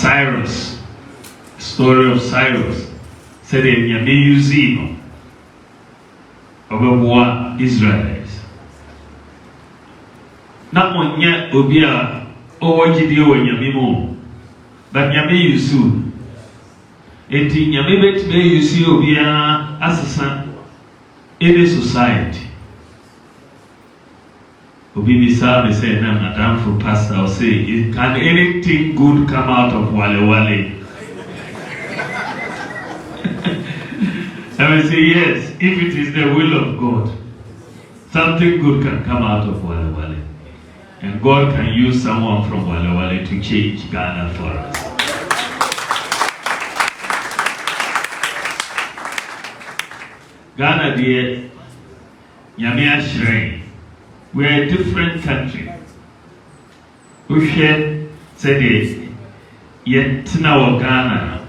Cyrus, story of Cyrus, said in Yami Uzino, Obewa Israelites. Not one yet Obia, Owajidio and Yamimo, but Yami Yusu. And in Yamibet may you see Obia as a son in a society. Obibi Sabi said, I'm not done for pastor. I'll say, can anything good come out of Wale Wale? I will say, yes, if it is the will of God, something good can come out of Wale Wale. And God can use someone from Wale Wale to change Ghana for us. Ghana, dear, Yamia Shrine. We are a different country. We share, said, yet now Ghana,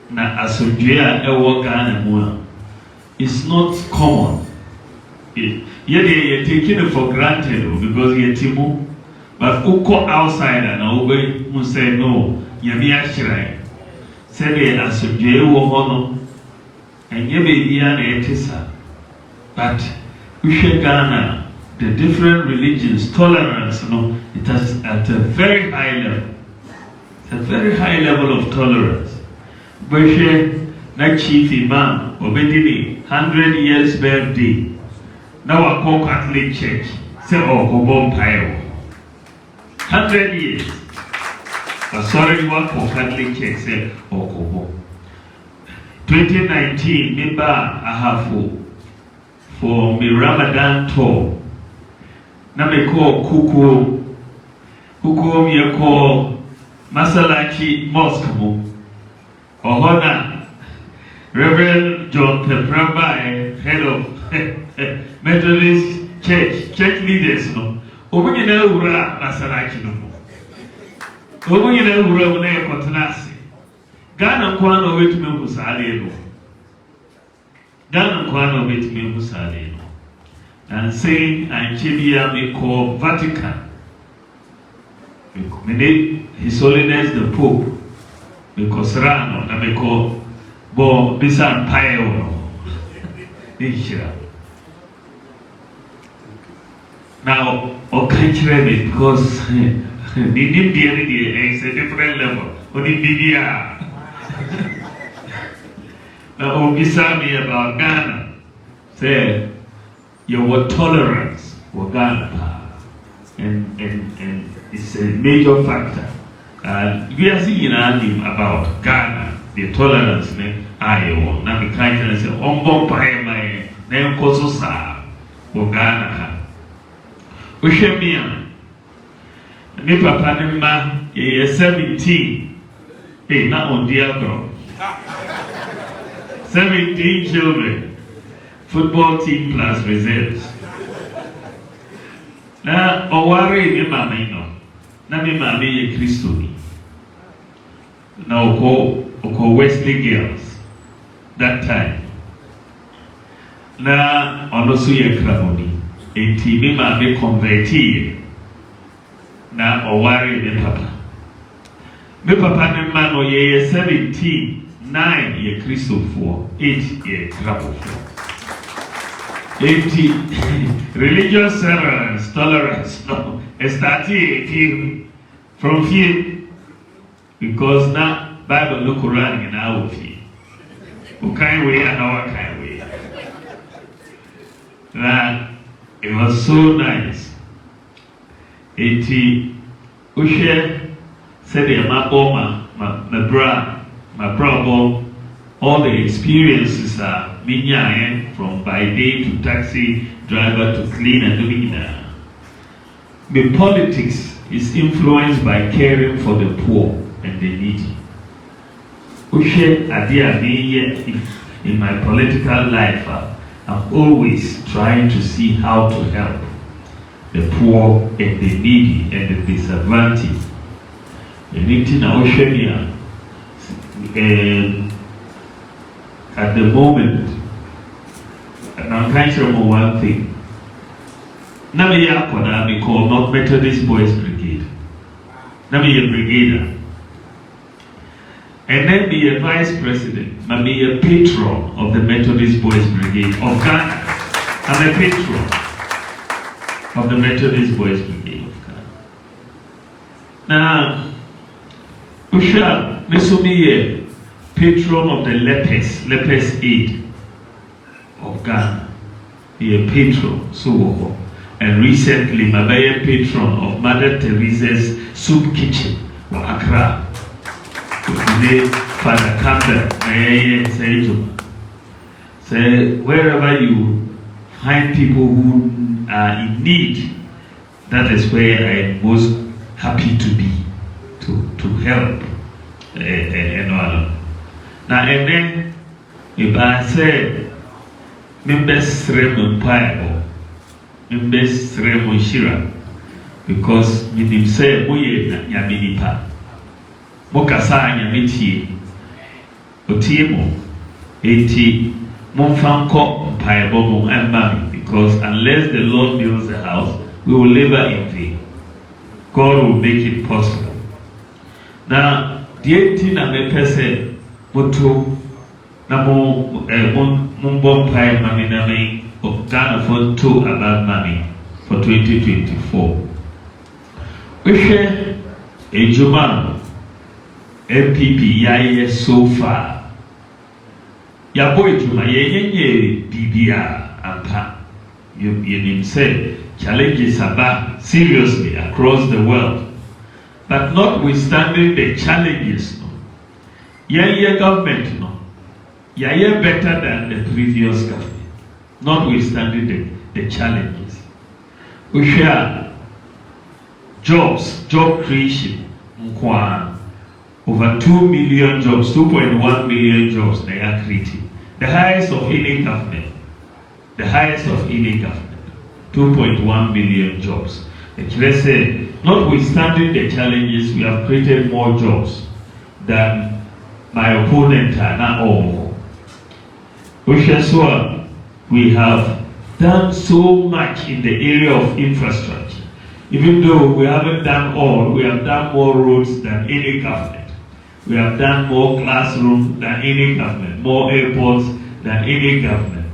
na asojea ewo Ghana mua. It's not common. Yet you're taking it for granted because you're Timu. But uko outside and Obe who say no, Yamia Shrine. Said asojea ewo hono, and ye may be an etisa. But we share Ghana. The different religions, tolerance, it is at a very high level. It's a very high level of tolerance. Beshe, na chief imam, obedini, 100 years birthday. Now I call Catholic Church, say, oh, Kobom Payo. 100 years. But sorry, you want for Catholic Church, say, oh, Kobom. 2019, member Ahafo, for my Ramadan tour. Na me call kuku me call Masalachi Mosque mo. Ohona Reverend John Pepramba, head of Methodist church leaders no. Obunya na ura Masalachi no. Obunya na ura na kontinasi. Ghana kwa no wetume musale no. Ghana kwa no wetume musale no. And saying, and Chibia may call Vatican. His Holiness the Pope, because Rano, and may call Bo Bisan Payo. Now, okay, because the Indian is a different level. Only Bidia. Now, Obisami about Ghana said, your tolerance for Ghana, and it's a major factor. We are seeing about Ghana, the tolerance, Iowa, now the kindness of Ombo Paema, name Kososa, for Ghana. We shall be on me, Papa, Nema, 17, hey, not on Diablo, 17 children. Football team plus reserves. Na oware me mama ino. Na me mama ye Christoni. Na oko Wesley girls. That time. Na onosu ye Kramoni. Enti me mama converti. Na oware me papa. Me papa ne man o ye 17, 9 ye Christopher, 8 ye Kramoni. 80 religious tolerance, no, starting from here because now Bible no Quran in our feet. Who kind way and our kind way. That it was so nice. 80 Ushe said my boma, my brother, all the experiences are from by day to taxi driver to clean and doing that. The politics is influenced by caring for the poor and the needy. In my political life, I'm always trying to see how to help the poor and the needy and the disadvantaged. At the moment, and I'm trying to remember one thing. Now we call not Methodist Boys Brigade. Now we a brigade. and then be a vice president, and be a patron of the Methodist Boys Brigade of Ghana. I'm a patron of the Methodist Boys Brigade of Ghana. Now, Usha, this will be a patron of the lepers aid of Ghana. Be a patron, so. And recently, my patron of Mother Teresa's Soup Kitchen for Accra. Today, Father Campbell, say wherever you find people who are in need, that is where I'm most happy to be, to help. Now, and then, if I say, members Raymond Pio, members Raymond Shira, because we say, we are Yaminipa. Mokasa Yamiti, Otiemo, Eti, Monfanko, Paibomo, and Mammy, because unless the Lord builds the house, we will labor in vain. God will make it possible. Now, the 18 Amepese, Moto, Namo, Mumbom Pai, Mammy Name, of Ghana for 2 about Mammy for 2024. We share a Juman. MPP yaye so far. Ya boy juma ye BBR ampa. You say challenges are seriously across the world. But notwithstanding the challenges, no. Yaye government no. Yaye better than the previous government. Notwithstanding the challenges. We share jobs, job creation, over 2 million jobs, 2.1 million jobs they are creating. The highest of any government. The highest of any government. 2.1 million jobs. Let's say, notwithstanding the challenges, we have created more jobs than my opponent are now all. We have done so much in the area of infrastructure. Even though we haven't done all, we have done more roads than any government. We have done more classrooms than any government, more airports than any government,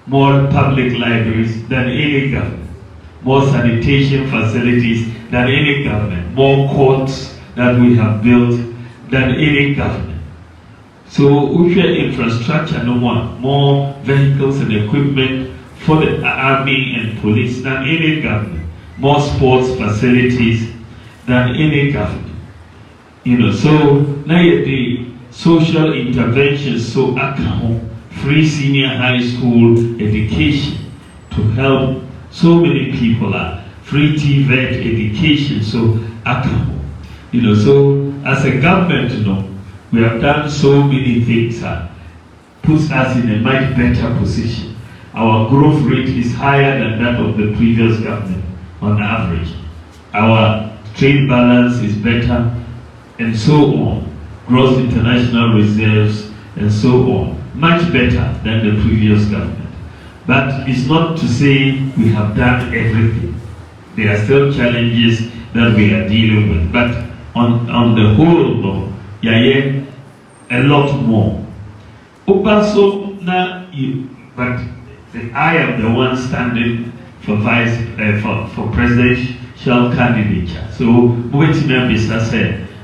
more public libraries than any government, more sanitation facilities than any government, more courts that we have built than any government. So we share infrastructure, no one, more vehicles and equipment for the army and police than any government, more sports facilities than any government. So now the social interventions, so account free senior high school education to help so many people are free TVET education, so account. So as a government, we have done so many things that puts us in a much better position. Our growth rate is higher than that of the previous government on average. Our trade balance is better, and so on, gross international reserves, and so on, much better than the previous government. But it's not to say we have done everything. There are still challenges that we are dealing with, but on the whole, a lot more. But I am the one standing for presidential candidature. So,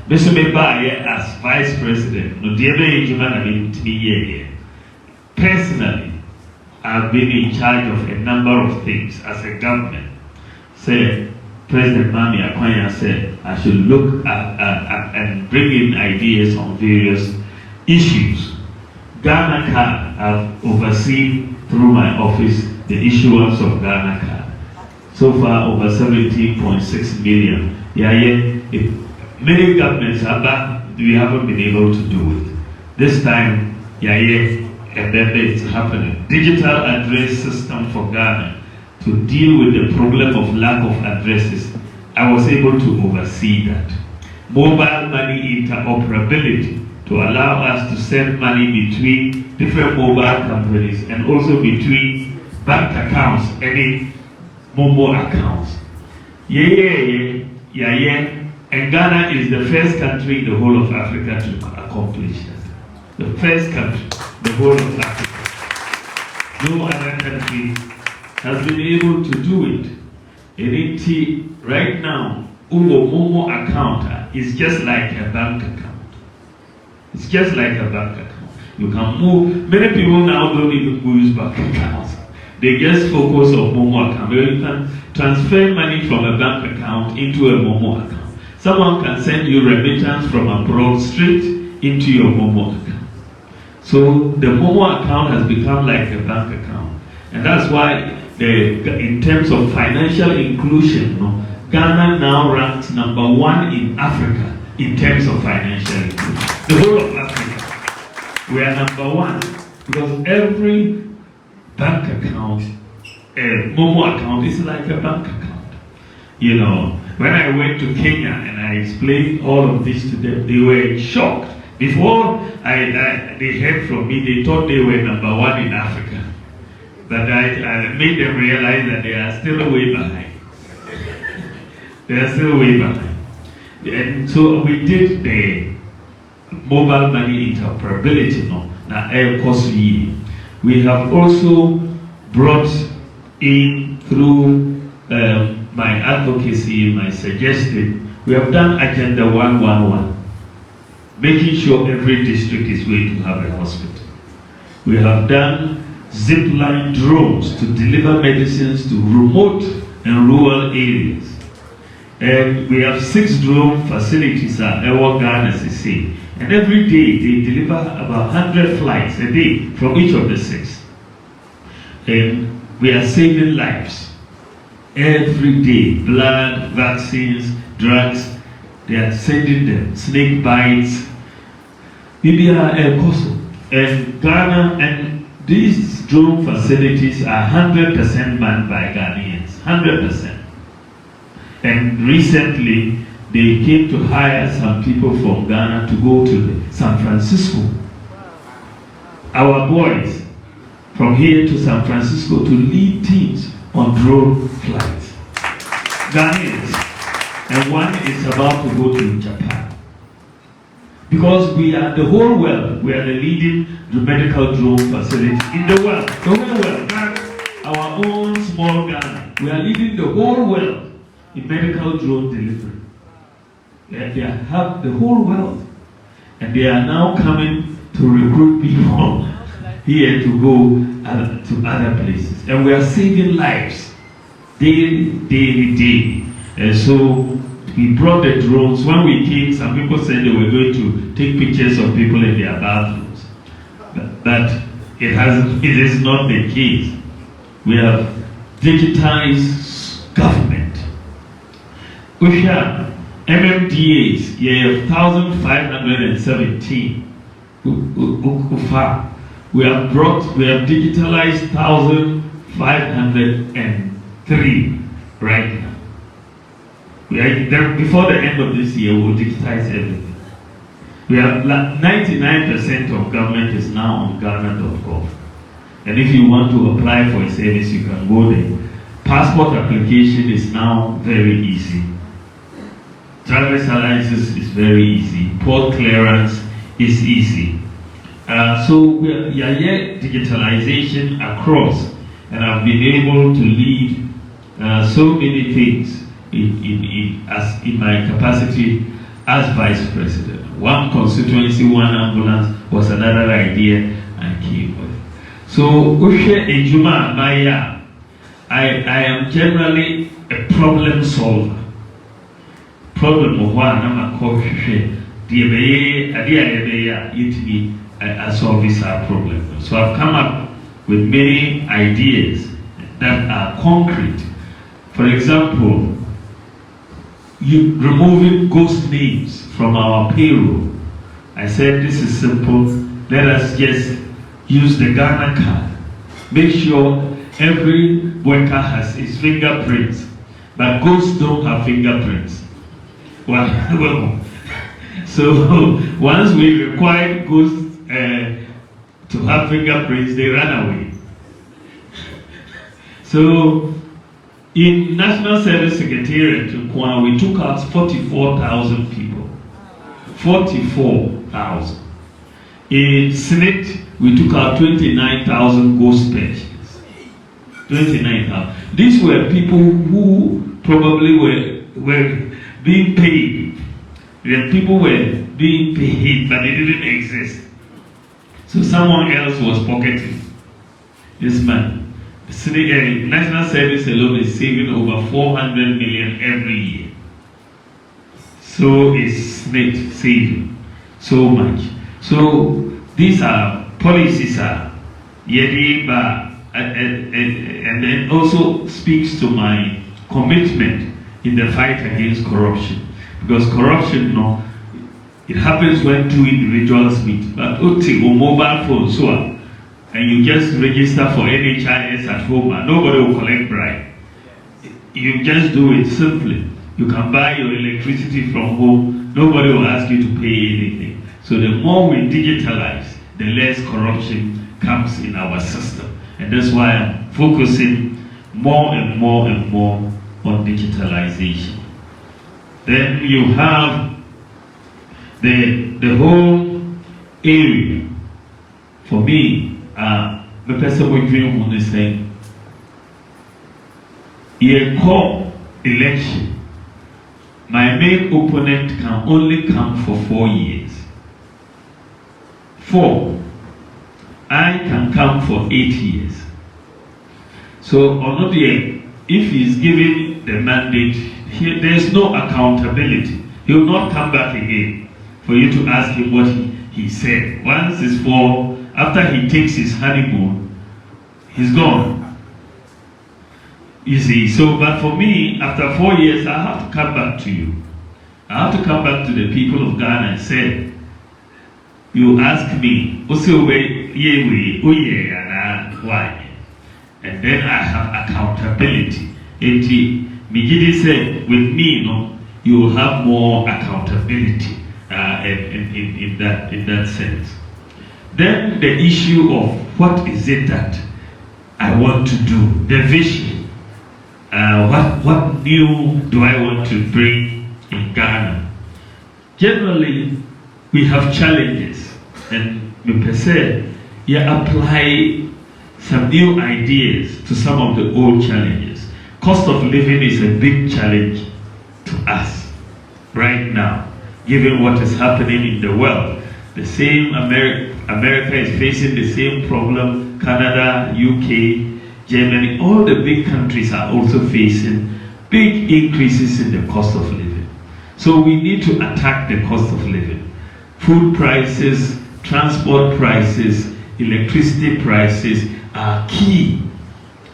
as vice president, personally, I've been in charge of a number of things as a government. Say, President Mami Akwanya said, I should look at and bring in ideas on various issues. Ghana Card, I've overseen through my office the issuance of Ghana Card. So far, over 17.6 million. Many governments have that we haven't been able to do it. This time, and then it's happening. Digital address system for Ghana to deal with the problem of lack of addresses. I was able to oversee that. Mobile money interoperability to allow us to send money between different mobile companies and also between bank accounts, any mobile accounts. And Ghana is the first country in the whole of Africa to accomplish that. The first country, the whole of Africa. No other country has been able to do it. And right now, Ugo Momo account is just like a bank account. It's just like a bank account. You can move. Many people now don't even use bank accounts. They just focus on Momo account. You can transfer money from a bank account into a Momo account. Someone can send you remittance from abroad straight into your Momo account. So the Momo account has become like a bank account. And that's why in terms of financial inclusion, Ghana now ranks number 1 in Africa in terms of financial inclusion. The whole of Africa, we are number 1 because every bank account, Momo account is like a bank account. You know, when I went to Kenya and I explained all of this to them, they were shocked. Before they heard from me, they thought they were number 1 in Africa. But I made them realize that they are still way behind. They are still way behind. And so we did the mobile money interoperability now air cost. We have also brought in through my advocacy, my suggestion, we have done Agenda 111, making sure every district is going to have a hospital. We have done zipline drones to deliver medicines to remote and rural areas. And we have 6 drone facilities at our Ghana CC. And every day they deliver about 100 flights a day from each of the 6. And we are saving lives. Every day, blood, vaccines, drugs, they are sending them. Snake bites, and Ghana, and these drone facilities are 100% manned by Ghanaians, 100%. And recently, they came to hire some people from Ghana to go to San Francisco. Our boys from here to San Francisco to lead teams on drone flights. Ghanaians. And one is about to go to Japan. Because we are the whole world, we are the leading medical drone facility in the world. The whole world. Our own small Ghana. We are leading the whole world in medical drone delivery. They have the whole world. And they are now coming to recruit people here to go to other places. And we are saving lives daily. And so we brought the drones. When we came, some people said they were going to take pictures of people in their bathrooms. But it is not the case. We have digitized government. We have MMDAs, you have 1,517. We have digitalized 1,503 right now. Before the end of this year, we'll digitize everything. We have 99% of government is now on Ghana.gov. And if you want to apply for a service, you can go there. Passport application is now very easy. Driver's license is very easy. Port clearance is easy. So we are here digitalization across, and I've been able to lead so many things in my capacity as vice president. One constituency, one ambulance was another idea I came with. So I am generally a problem solver. Problem of one, I'm a coach. I solve this problem. So I've come up with many ideas that are concrete. For example, removing ghost names from our payroll. I said this is simple. Let us just use the Ghana card. Make sure every worker has his fingerprints, but ghosts don't have fingerprints. Well, so once we require ghosts to have fingerprints, they run away. So In National Service Secretariat in Kwan, we took out 44,000 people. 44,000. In Senate, we took out 29,000 ghost pensions. 29,000. These were people who probably were being paid. The people were being paid, but they didn't exist. So someone else was pocketing this money. The National Service alone is saving over 400 million every year. So is Senate saving so much. So these are policies and then also speaks to my commitment in the fight against corruption. Because corruption, no, it happens when two individuals meet. But take a mobile phone, so and you just register for NHIS at home, and nobody will collect bribe. You just do it simply. You can buy your electricity from home. Nobody will ask you to pay anything. So the more we digitalize, the less corruption comes in our system. And that's why I'm focusing more and more and more on digitalization. Then you have the whole area. For me, the person we dream on is saying, a core election, my main opponent can only come for 4 years. 4. I can come for 8 years. So, if he's given the mandate, there's no accountability. He will not come back again for you to ask him what he said. Once it's after he takes his honeymoon, he's gone. You see, so, but for me, after 4 years, I have to come back to you. I have to come back to the people of Ghana and say, you ask me, why? And then I have accountability. And Mijidi said, with me, you will have more accountability in that sense. Then the issue of what is it that I want to do, the vision. What new do I want to bring in Ghana? Generally, we have challenges, and we per se, apply some new ideas to some of the old challenges. Cost of living is a big challenge to us right now, given what is happening in the world. The same America is facing the same problem. Canada, UK, Germany, all the big countries are also facing big increases in the cost of living. So we need to attack the cost of living. Food prices, transport prices, electricity prices are key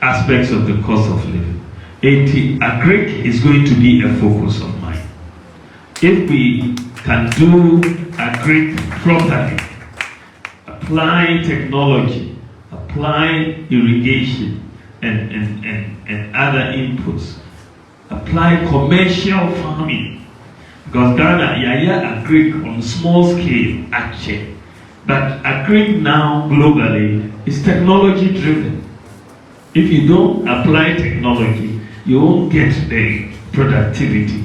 aspects of the cost of living. Agric is going to be a focus of mine. If we can do agric properly, apply technology, apply irrigation and other inputs, apply commercial farming. Because Ghana, agric on small scale actually. But agric now globally is technology driven. If you don't apply technology, you won't get the productivity.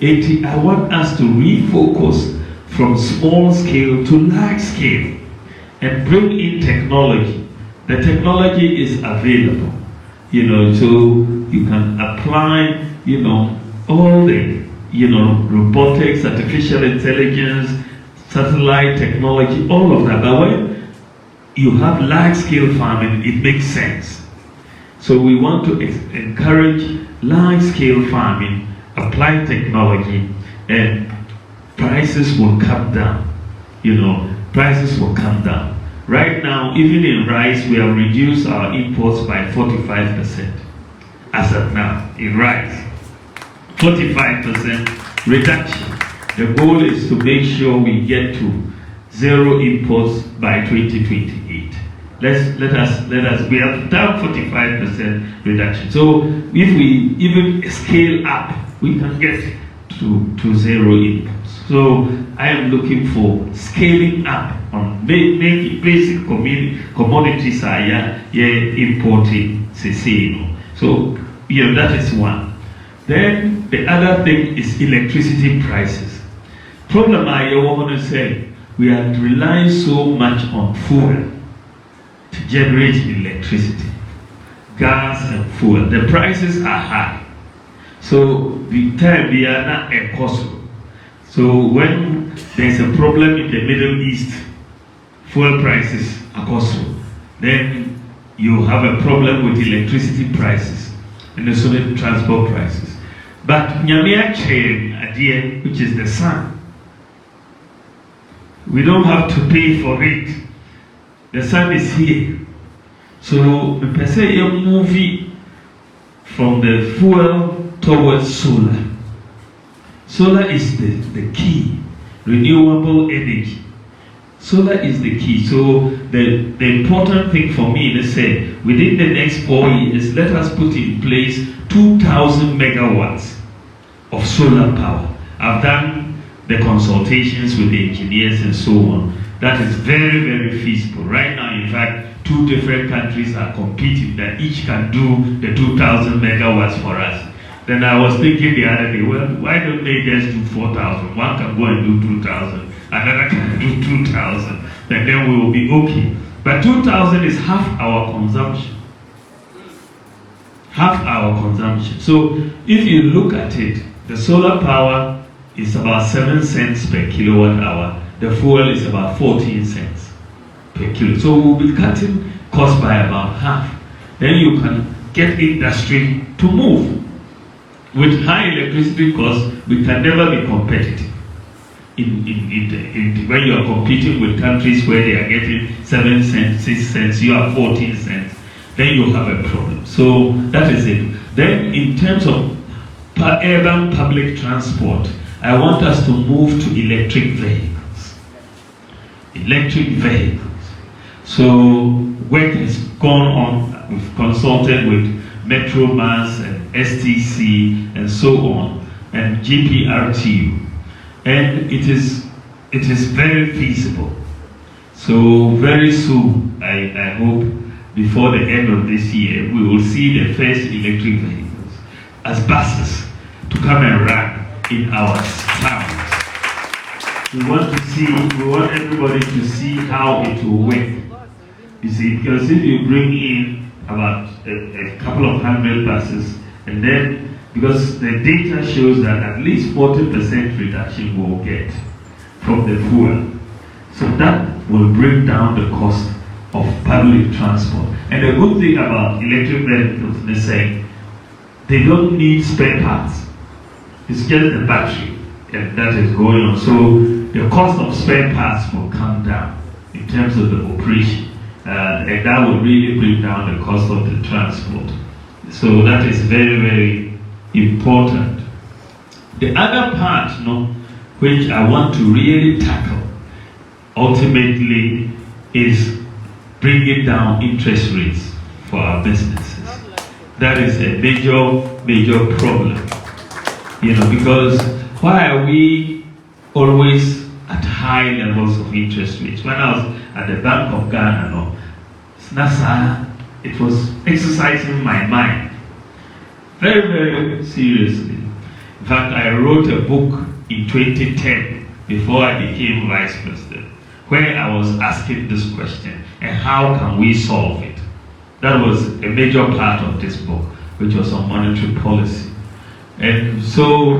I want us to refocus from small scale to large scale and bring in technology. The technology is available, so you can apply, all the, robotics, artificial intelligence, satellite technology, all of that. But when you have large scale farming, it makes sense. So we want to encourage large scale farming, apply technology, and prices will come down. Prices will come down. Right now, even in rice, we have reduced our imports by 45%. As of now, in rice, 45% reduction. The goal is to make sure we get to zero imports by 2028. Let us. We have done 45% reduction. So if we even scale up, we can get to zero imports. So I am looking for scaling up on making basic commodities are importing. So that is one. Then the other thing is electricity prices. Problem I want to say, we are relying so much on fuel to generate electricity, gas and fuel. The prices are high. So the time they are not a cost. So when there's a problem in the Middle East, fuel prices are costly. Then you have a problem with electricity prices and also the transport prices. But Nyamia chain, which is the sun, we don't have to pay for it. The sun is here. So per se a movie from the fuel towards solar. Solar is the key. Renewable energy. Solar is the key. So the important thing for me, let's say, within the next 4 years, let us put in place 2,000 megawatts of solar power. I've done the consultations with the engineers and so on. That is very, very feasible. Right now, in fact, 2 different countries are competing that each can do the 2,000 megawatts for us. Then I was thinking the other day, well, why don't they just do 4,000? One can go and do 2,000, another can do 2,000, and then we will be okay. But 2,000 is half our consumption. Half our consumption. So if you look at it, the solar power is about 7 cents per kilowatt hour. The fuel is about 14 cents per kilo. So we'll be cutting costs by about half. Then you can get industry to move. With high electricity costs, we can never be competitive. When you are competing with countries where they are getting 7 cents, 6 cents, you are 14 cents, then you have a problem. So that is it. Then in terms of urban public transport, I want us to move to electric vehicles. Electric vehicles. So work has gone on. We've consulted with Metro Mass and STC and so on, and GPRTU, and it is very feasible. So very soon, I hope before the end of this year, we will see the first electric vehicles as buses to come and run in our towns. We want everybody to see how it will work. You see, because if you bring in about a couple of hundred buses, and then because the data shows that at least 40% reduction will get from the fuel. So that will bring down the cost of public transport. And the good thing about electric vehicles, they say, they don't need spare parts. It's just the battery that is going on. So the cost of spare parts will come down in terms of the operation. And that will really bring down the cost of the transport. So that is very, very important. The other part, which I want to really tackle, ultimately, is bringing down interest rates for our businesses. That is a major problem. Because why are we always at high levels of interest rates? When I was at the Bank of Ghana, it was exercising my mind very, very seriously. In fact, I wrote a book in 2010 before I became vice president, where I was asking this question, and how can we solve it? That was a major part of this book, which was on monetary policy. And so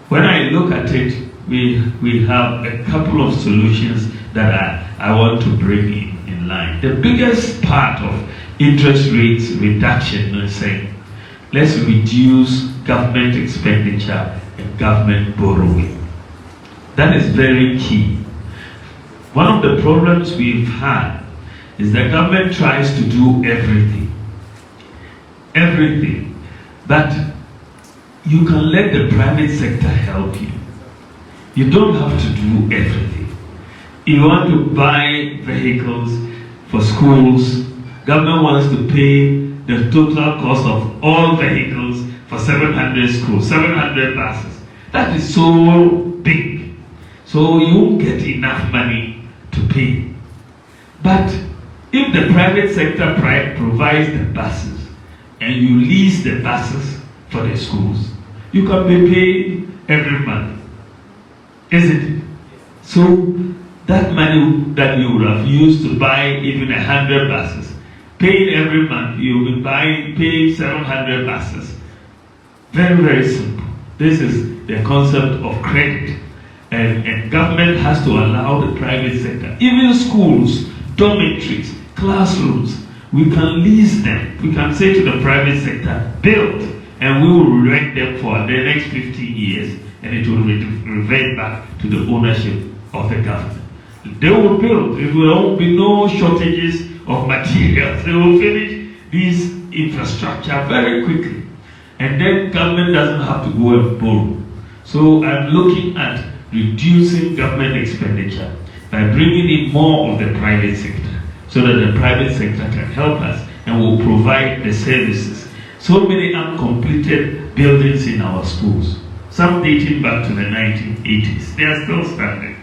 when I look at it, we have a couple of solutions that I want to bring in line. The biggest part of interest rates reduction is saying, let's reduce government expenditure and government borrowing. That is very key. One of the problems we've had is that government tries to do everything. But you can let the private sector help you. You don't have to do everything. If you want to buy vehicles for schools, government wants to pay the total cost of all vehicles for 700 schools, 700 buses. That is so big. So you won't get enough money to pay. But if the private sector provides the buses, and you lease the buses for the schools, you can be paid every month, isn't it? So that money that you would have used to buy even 100 buses, paid every month, you will be paying 700 buses. Very, very simple. This is the concept of credit. And government has to allow the private sector, even schools, dormitories, classrooms, we can lease them. We can say to the private sector, build, and we will rent them for the next 15 years, and it will revert back to the ownership of the government. They will build. There will be no shortages of materials. They will finish this infrastructure very quickly. And then government doesn't have to go and borrow. So I'm looking at reducing government expenditure by bringing in more of the private sector, so that the private sector can help us and will provide the services. So many uncompleted buildings in our schools, some dating back to the 1980s, they are still standing.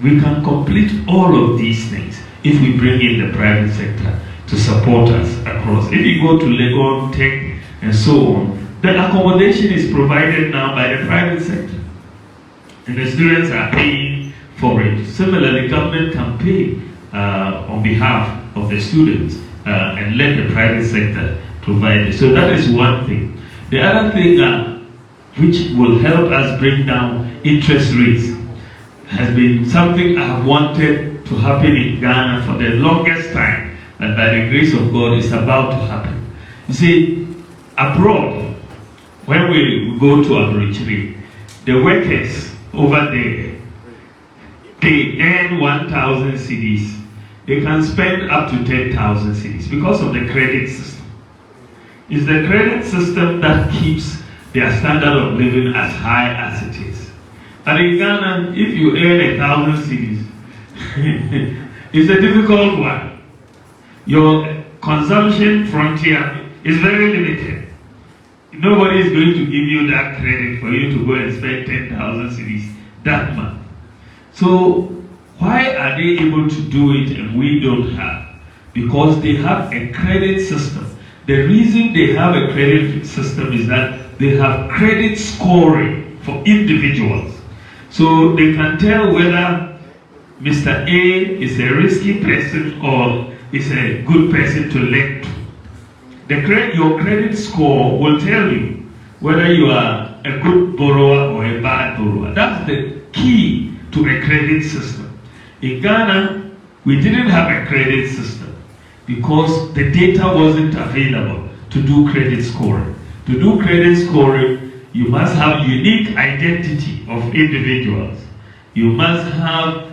We can complete all of these things if we bring in the private sector to support us across. If you go to Legon, Tech, and so on, the accommodation is provided now by the private sector. And the students are paying for it. Similarly, government can pay on behalf of the students and let the private sector provide it. So that is one thing. The other thing which will help us bring down interest rates has been something I have wanted to happen in Ghana for the longest time, and by the grace of God it's about to happen. You see, abroad, when we go to Aborigine, the workers over there, they earn 1,000 cedis. They can spend up to 10,000 cedis because of the credit system. It's the credit system that keeps their standard of living as high as it is. And in Ghana, if you earn 1,000 cedis, it's a difficult one. Your consumption frontier is very limited. Nobody is going to give you that credit for you to go and spend 10,000 cedis that month. So why are they able to do it and we don't have? Because they have a credit system. The reason they have a credit system is that they have credit scoring for individuals. So they can tell whether Mr. A is a risky person or is a good person to lend to. Your credit score will tell you whether you are a good borrower or a bad borrower. That's the key to a credit system. In Ghana, we didn't have a credit system because the data wasn't available to do credit scoring. To do credit scoring, you must have unique identity of individuals. You must have,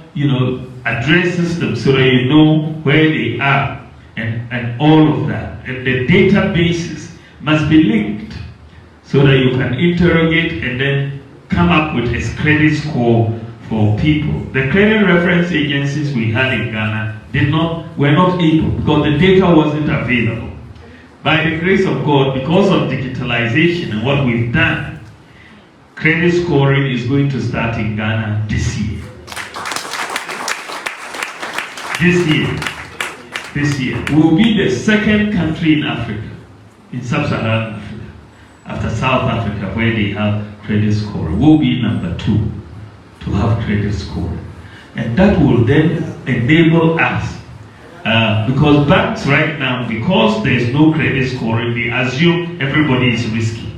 address systems so that you know where they are and all of that. And the databases must be linked so that you can interrogate and then come up with a credit score for people. The credit reference agencies we had in Ghana were not able because the data wasn't available. By the grace of God, because of digitalization and what we've done, credit scoring is going to start in Ghana this year. This year. We will be the second country in Africa, in sub-Saharan Africa, after South Africa, where they have credit scoring. We'll be number 2 to have credit scoring. And that will then enable us, because banks right now, because there's no credit scoring, they assume everybody is risky.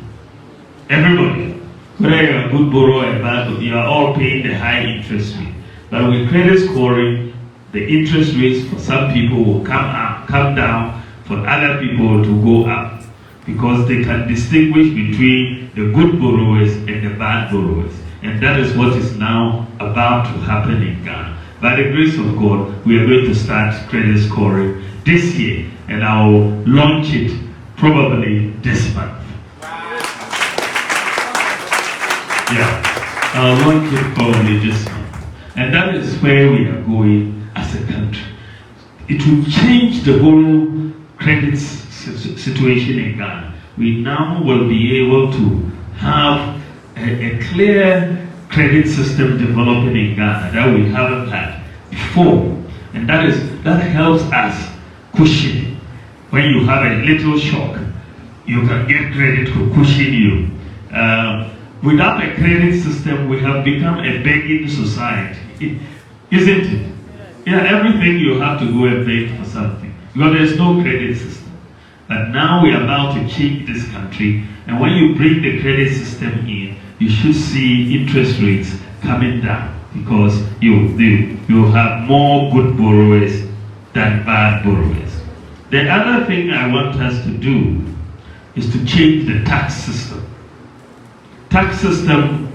Everybody. Whether you're a good borrower or a bad borrower, you are all paying the high interest rate. But with credit scoring, the interest rates for some people will come down, for other people to go up, because they can distinguish between the good borrowers and the bad borrowers. And that is what is now about to happen in Ghana. By the grace of God, we are going to start credit scoring this year, and I will launch it probably this month. Yeah, I'll launch it probably this month. And that is where we are going as a country. It will change the whole credit situation in Ghana. We now will be able to have a clear credit system developing in Ghana that we haven't had before. And that helps us cushion when you have a little shock. you can get credit to cushion you. Without a credit system, we have become a begging society, isn't it? Yeah, everything you have to go and beg for something because there's no credit system. But now we are about to change this country, and when you bring the credit system in, you should see interest rates coming down because you have more good borrowers than bad borrowers. The other thing I want us to do is to change the tax system. Tax system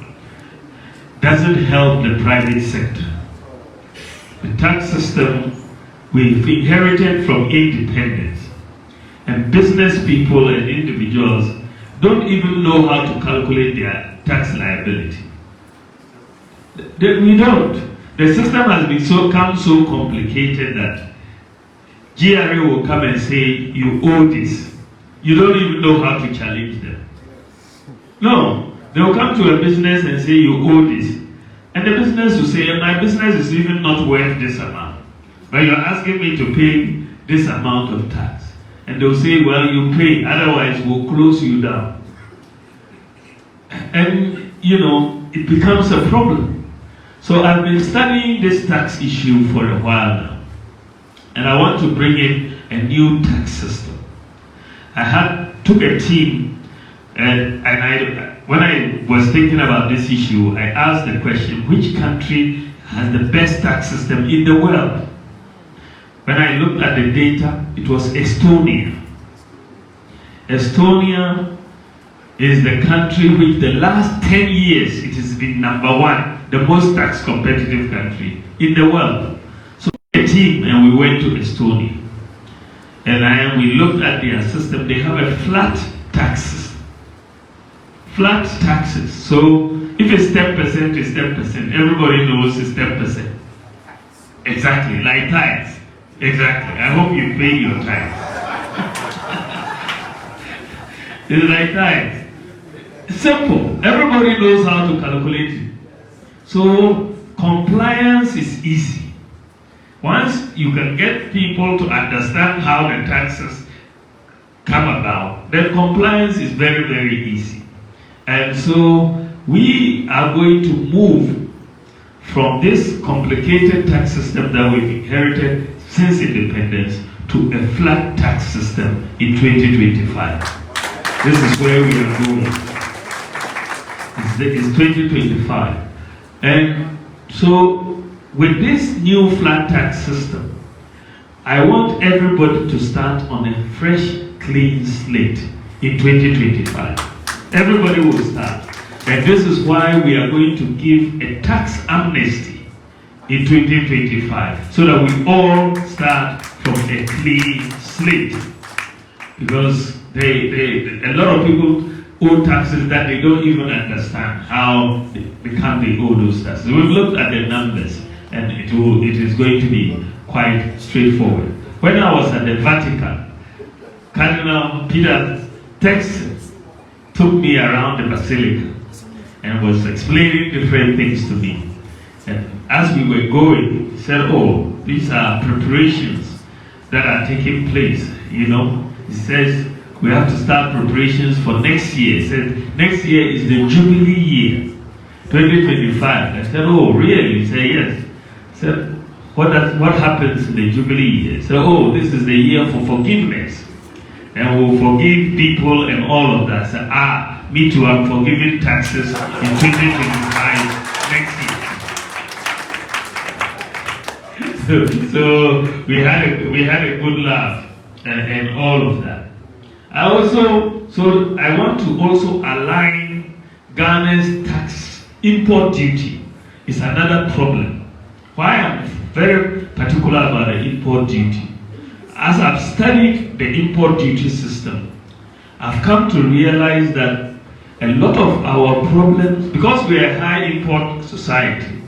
doesn't help the private sector. The tax system we've inherited from independence, and business people and individuals don't even know how to calculate their tax liability. We don't. The system has become so complicated that GRA will come and say, you owe this. You don't even know how to challenge them. No, they will come to a business and say, you owe this. And the business will say, my business is even not worth this amount. But you're asking me to pay this amount of tax. And they'll say, well, you pay, otherwise we'll close you down. And, it becomes a problem. So I've been studying this tax issue for a while now. And I want to bring in a new tax system. I took a team, and when I was thinking about this issue, I asked the question, which country has the best tax system in the world? When I looked at the data, it was Estonia. Estonia is the country which the last 10 years, it has been number one, the most tax competitive country in the world. So a team, and we went to Estonia. And we looked at their system. They have a flat tax system. Flat taxes. So if it's 10%, it's 10%. Everybody knows it's 10%. Exactly, like tithes. Exactly. I hope you pay your tithes. It's like tithes. Simple. Everybody knows how to calculate it. So compliance is easy. Once you can get people to understand how the taxes come about, then compliance is very, very easy. And so we are going to move from this complicated tax system that we've inherited since independence to a flat tax system in 2025. This is where we are going. It's 2025. And so with this new flat tax system, I want everybody to start on a fresh, clean slate in 2025. Everybody will start. And this is why we are going to give a tax amnesty in 2025, so that we all start from a clean slate. Because a lot of people owe taxes that they don't even understand how they owe those taxes. We've looked at the numbers, and it is going to be quite straightforward. When I was at the Vatican, Cardinal Peter Texas took me around the Basilica and was explaining different things to me. And as we were going, he said, oh, these are preparations that are taking place, He says, we have to start preparations for next year. He said, next year is the Jubilee year, 2025. I said, oh, really? He said, yes. I said, what happens in the Jubilee year? He said, oh, this is the year for forgiveness. And we'll forgive people and all of that. I said, me too, I'm forgiving taxes in 2025 next year. So we had a good laugh and all of that. I want to also align Ghana's tax import duty. Is another problem. Why I'm very particular about the import duty. As I've studied the import duty system, I've come to realize that a lot of our problems, because we are a high import society,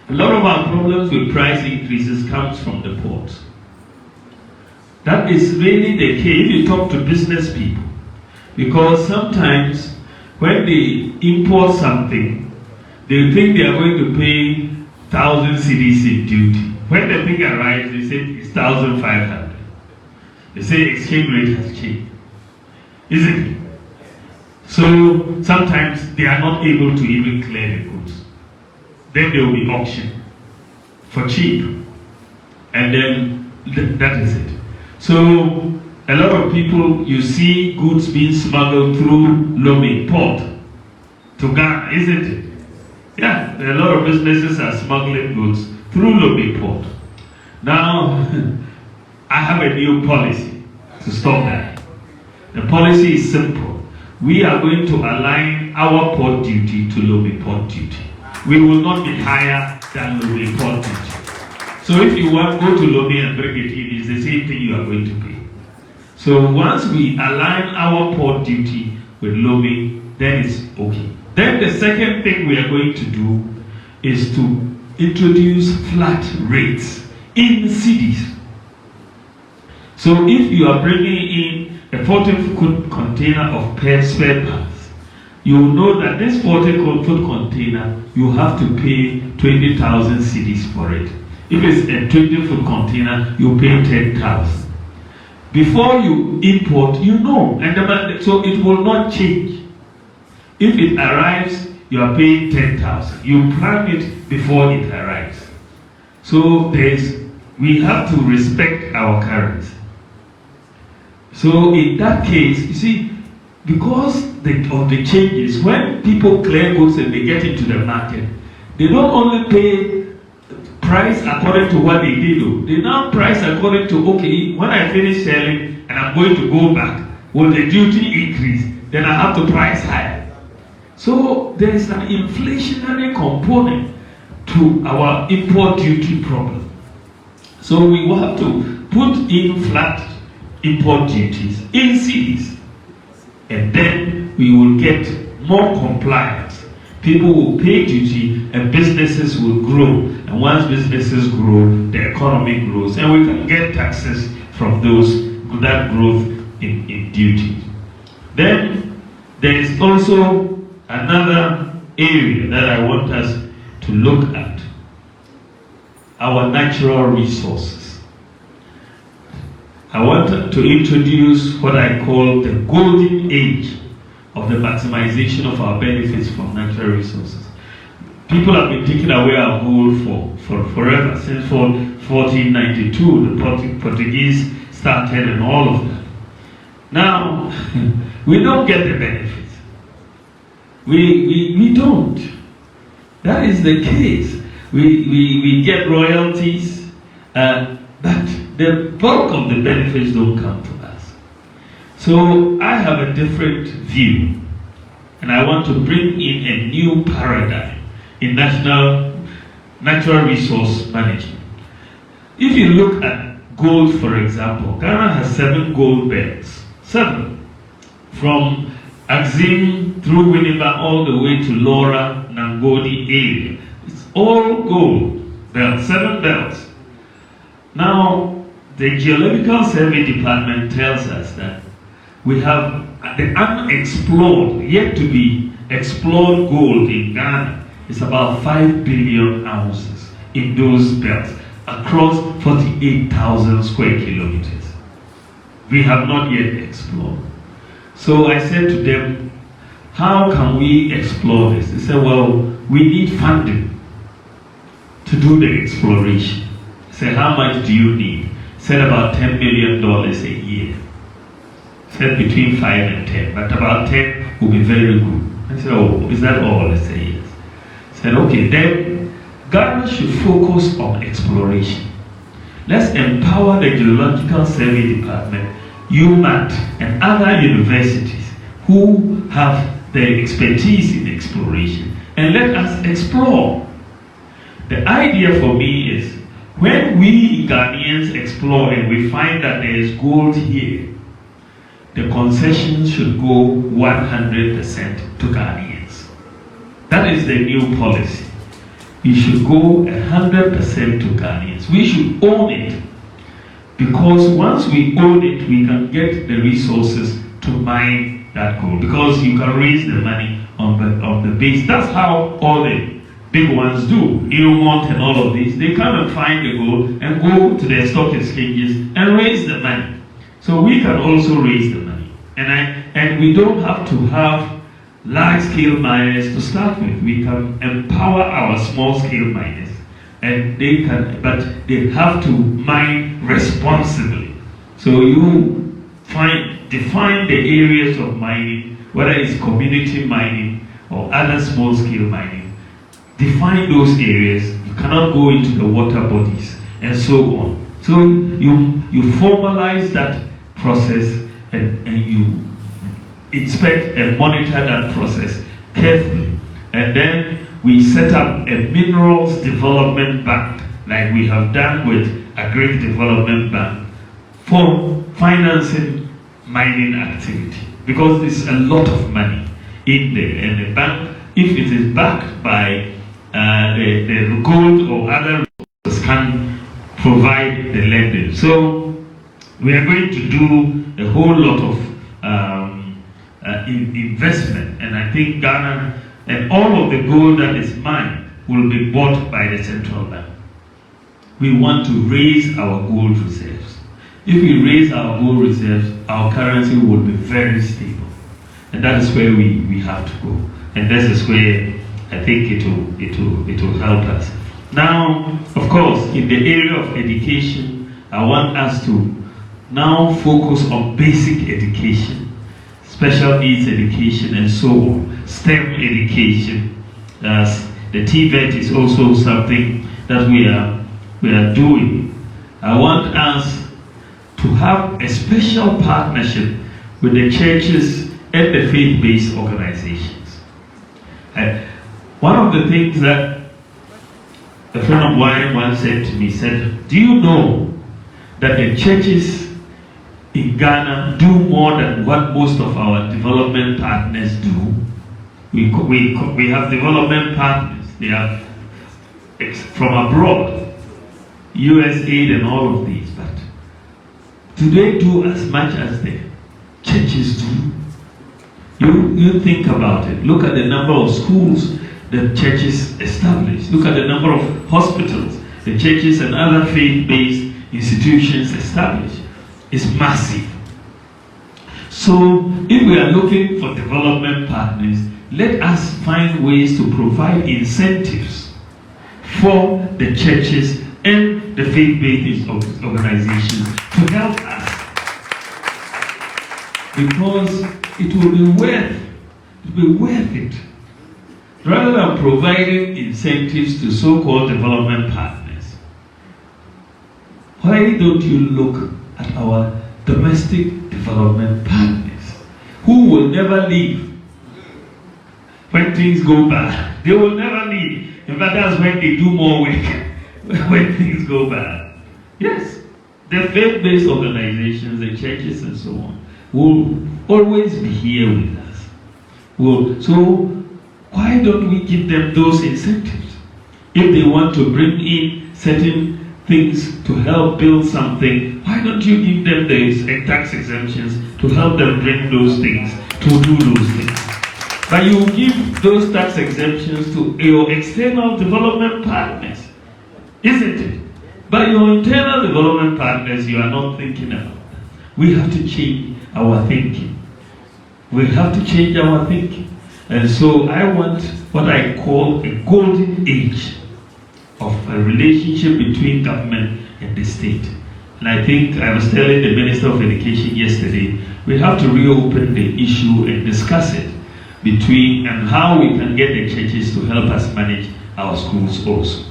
a lot of our problems with price increases comes from the ports. That is really the case if you talk to business people. Because sometimes when they import something, they think they are going to pay 1,000 cedis in duty. When the thing arrives, they say it's 1,500. They say exchange rate has changed. isn't it? So sometimes they are not able to even clear the goods. Then they will be auctioned for cheap. And then that is it. So a lot of people, you see goods being smuggled through Lome port to Ghana, isn't it? Yeah, a lot of businesses are smuggling goods through Lome port. Now, I have a new policy to stop that. The policy is simple. We are going to align our port duty to Lome port duty. We will not be higher than Lome port duty. So if you want to go to Lome and bring it in, it's the same thing you are going to pay. So once we align our port duty with Lome, then it's okay. Then the second thing we are going to do is to introduce flat rates in cities. So if you are bringing in a 40-foot container of spare parts, you will know that this 40-foot container, you have to pay 20,000 cedis for it. If it's a 20-foot container, you pay 10,000. Before you import, you know, and so it will not change. If it arrives, you are paying 10,000. You plan it before it arrives. So we have to respect our currency. So in that case, you see, because of the changes, when people clear goods and they get into the market, they don't only pay price according to what they did. They now price according to, okay, when I finish selling and I'm going to go back, will the duty increase? Then I have to price higher. So there is an inflationary component to our import duty problem. So we will have to put in flat import duties in cities, and then we will get more compliance. People will pay duty and businesses will grow. And once businesses grow, the economy grows, and we can get taxes from that growth in duty. Then there is also another area that I want us to look at: our natural resources. I want to introduce what I call the golden age of the maximization of our benefits from natural resources. People have been taking away our gold for forever, since 1492, the Portuguese started and all of that. Now, we don't get the benefits. We don't. That is the case. We get royalties, but the bulk of the benefits don't come to us. So I have a different view, and I want to bring in a new paradigm in natural resource management. If you look at gold, for example, Ghana has 7 gold belts. 7. From Axim through Winneba all the way to Laura, Nangodi area. It's all gold belts, 7 belts. Now, the Geological Survey Department tells us that we have the unexplored, yet to be explored gold in Ghana is about 5 billion ounces in those belts across 48,000 square kilometers. We have not yet explored. So I said to them, how can we explore this? They said, well, we need funding to do the exploration. I said, how much do you need? I said, about $10 million a year. I said, between 5 and 10, but about 10 will be very good. I said, oh, is that all? I said, yes. I said, okay, then Ghana should focus on exploration. Let's empower the Geological Survey Department, UMAT, and other universities who have the expertise in exploration, and let us explore. The idea for me is, when we Ghanaians explore and we find that there is gold here, the concessions should go 100% to Ghanaians. That is the new policy. We should go 100% to Ghanaians. We should own it. Because once we own it, we can get the resources to mine that gold. Because you can raise the money on the base. That's how all the big ones do. Newmont and all of these. They come and find the gold and go to their stock exchanges and raise the money. So we can also raise the money. And we don't have to have large-scale miners to start with. We can empower our small-scale miners, and but they have to mine responsibly. So you define the areas of mining, whether it's community mining or other small-scale mining. Define those areas. You cannot go into the water bodies and so on. So you formalize that process and you inspect and monitor that process carefully. And then we set up a minerals development bank, like we have done with Agri Development Bank, for financing mining activity. Because there's a lot of money in there, and the bank, if it is backed by the gold or other resources, can provide the lending. So we are going to do a whole lot of investment, and I think Ghana and all of the gold that is mined will be bought by the central bank. We want to raise our gold reserves. If we raise our gold reserves, our currency will be very stable, and that is where we have to go, and this is where I think it will help us. Now, of course, in the area of education, I want us to now focus on basic education, special needs education, and so on. STEM education. The TVET is also something that we are doing. I want us to have a special partnership with the churches and the faith-based organizations. One of the things that a friend of mine once said to me, said, do you know that the churches in Ghana do more than what most of our development partners do? We have development partners. They are from abroad, USAID and all of these, but do they do as much as the churches do? You think about it. Look at the number of schools the churches establish. Look at the number of hospitals the churches and other faith-based institutions establish. It's massive. So if we are looking for development partners, let us find ways to provide incentives for the churches and the faith-based organizations to help us. Because it will be worth it. Rather than providing incentives to so-called development partners, why don't you look at our domestic development partners who will never leave when things go bad? They will never leave. In fact, that's when they do more work, when things go bad. Yes, the faith-based organizations, the churches and so on, will always be here with us. So why don't we give them those incentives? If they want to bring in certain things to help build something, why don't you give them the tax exemptions to help them bring those things, to do those things? But you give those tax exemptions to your external development partners, isn't it? But your internal development partners, you are not thinking about that. We have to change our thinking. We have to change our thinking. And so I want what I call a golden age of a relationship between government and the state. And I think I was telling the Minister of Education yesterday, we have to reopen the issue and discuss it and how we can get the churches to help us manage our schools also.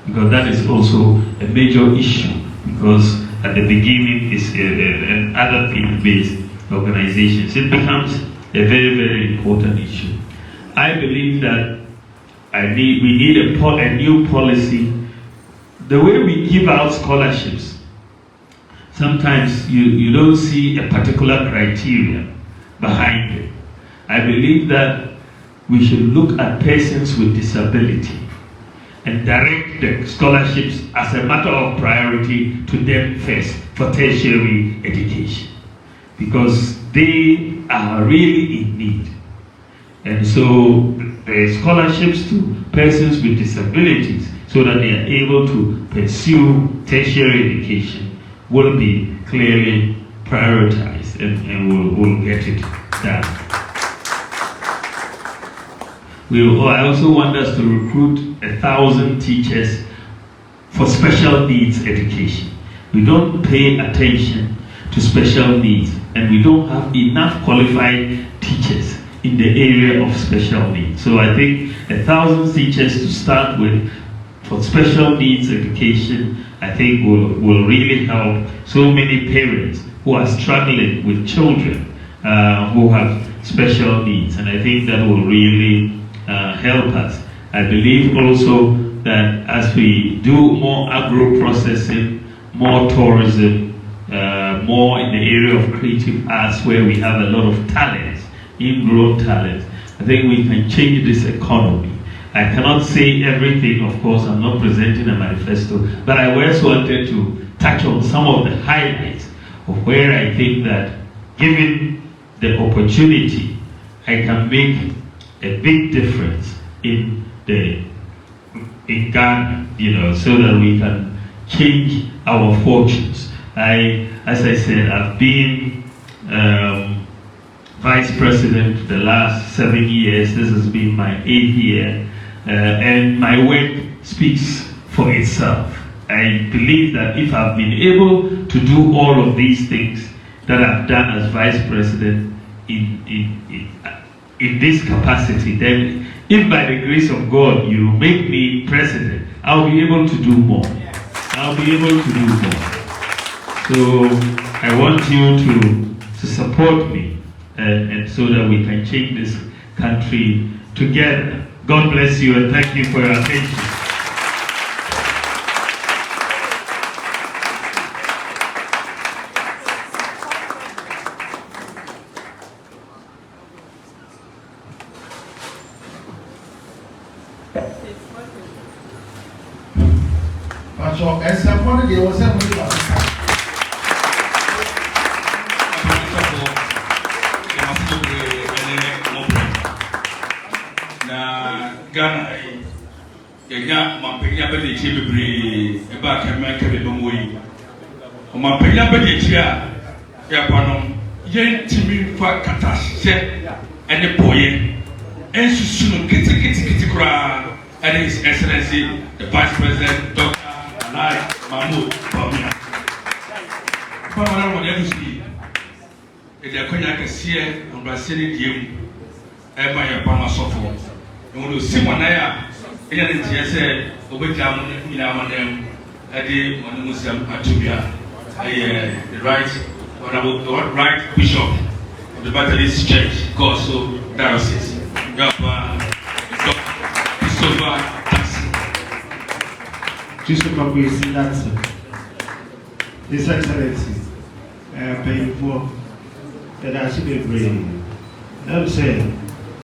Because that is also a major issue, because at the beginning is and other faith-based organizations. It becomes a very, very important issue. I believe that we need a new policy. The way we give out scholarships, sometimes you don't see a particular criteria behind it. I believe that we should look at persons with disability and direct the scholarships as a matter of priority to them first for tertiary education, because they are really in need. And so the scholarships to persons with disabilities, so that they are able to pursue tertiary education, will be clearly prioritize, and we'll get it done. I also want us to recruit 1,000 teachers for special needs education. We don't pay attention to special needs, and we don't have enough qualified teachers in the area of special needs. So I think 1,000 teachers to start with for special needs education, I think will really help so many parents who are struggling with children who have special needs, and I think that will really help us. I believe also that as we do more agro-processing, more tourism, more in the area of creative arts where we have a lot of talent, ingrown talent, I think we can change this economy. I cannot say everything, of course, I'm not presenting a manifesto, but I also wanted to touch on some of the highlights of where I think that given the opportunity, I can make a big difference in Ghana, so that we can change our fortunes. As I said, I've been vice president the last 7 years. This has been my 8th year, and my work speaks for itself. I believe that if I've been able to do all of these things that I've done as vice president in this capacity, then if by the grace of God you make me president, I'll be able to do more. I'll be able to do more. So I want you to support me, and so that we can change this country together. God bless you, and thank you for your attention. So, as someone there was somebody Ghana, Mampia Bedi Chibri, about American Moy. Mampia Bedi Chia, Yapanon, Yen Timmy for Katash, and the boy, and soon Kitty Kra, and His Excellency, the Vice President, Dr. Mahmoud Bawumia. Papa, whatever you see, if you're going to see it on Brazilian game, ever your Pama Sofo. And when you see one there, and say, Obey Jam, in our name, a day on the Muslim Atubia, the right bishop of the Baptist Church, God so diocese, Christopher Gracie, that's His Excellency, paying for that I should be brave. Let me say,